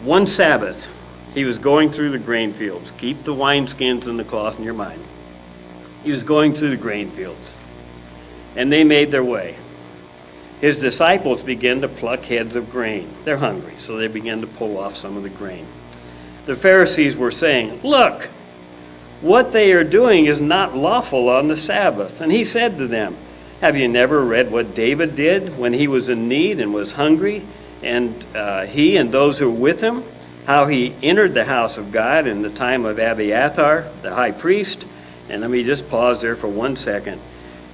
One Sabbath, he was going through the grain fields. Keep the wineskins and the cloth in your mind. He was going through the grain fields, and they made their way. His disciples began to pluck heads of grain. They're hungry, so they began to pull off some of the grain. The Pharisees were saying, "Look, what they are doing is not lawful on the Sabbath." And he said to them, "Have you never read what David did when he was in need and was hungry, and he and those who were with him, how he entered the house of God in the time of Abiathar, the high priest?" And let me just pause there for 1 second.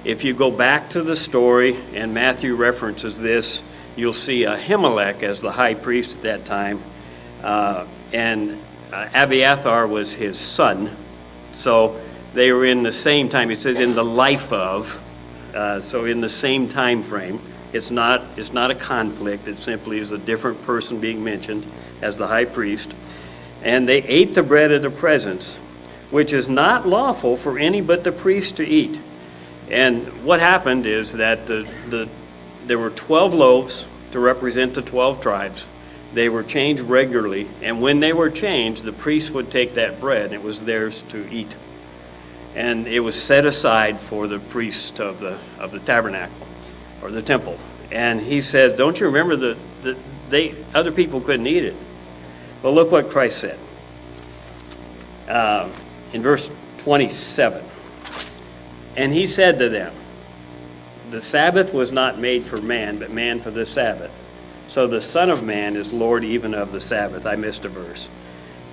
If you go back to the story, and Matthew references this, you'll see Ahimelech as the high priest at that time, and Abiathar was his son. So they were in the same time. He said in the life of, so in the same time frame. It's not a conflict. It simply is a different person being mentioned as the high priest. And they ate the bread of the presence, which is not lawful for any but the priest to eat. And what happened is that there were 12 loaves to represent the 12 tribes. They were changed regularly, and when they were changed, the priest would take that bread, and it was theirs to eat. And it was set aside for the priest of the tabernacle or the temple. And he said, "Don't you remember that other people couldn't eat it?" Well, look what Christ said in verse 27. And he said to them, "The Sabbath was not made for man, but man for the Sabbath. So the Son of Man is Lord even of the Sabbath." I missed a verse.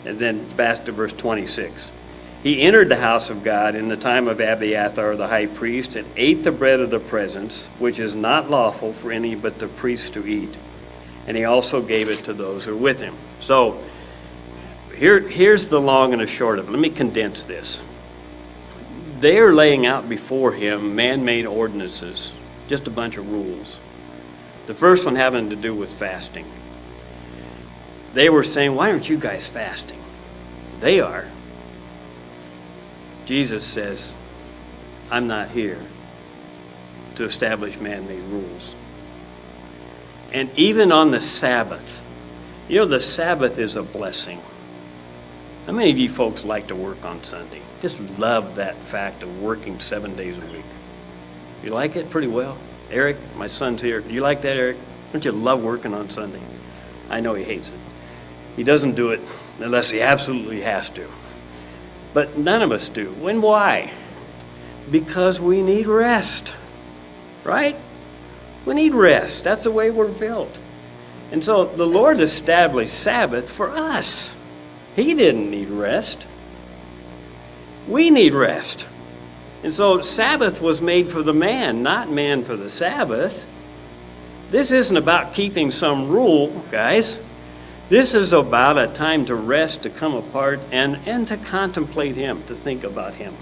And then back to verse 26. "He entered the house of God in the time of Abiathar the high priest, and ate the bread of the presence, which is not lawful for any but the priest to eat. And he also gave it to those who are with him." So here's the long and the short of it. Let me condense this. They are laying out before him man-made ordinances, just a bunch of rules. The first one having to do with fasting. They were saying, "Why aren't you guys fasting?" They are. Jesus says, "I'm not here to establish man-made rules." And even on the Sabbath, you know, the Sabbath is a blessing. How many of you folks like to work on Sunday? Just love that fact of working 7 days a week. You like it pretty well? Eric, my son's here. Do you like that, Eric? Don't you love working on Sunday? I know he hates it. He doesn't do it unless he absolutely has to. But none of us do. And why? Because we need rest, right? We need rest. That's the way we're built. And so the Lord established Sabbath for us. He didn't need rest. We need rest. And so Sabbath was made for the man, not man for the Sabbath. This isn't about keeping some rule, guys. This is about a time to rest, to come apart, and to contemplate him, to think about him.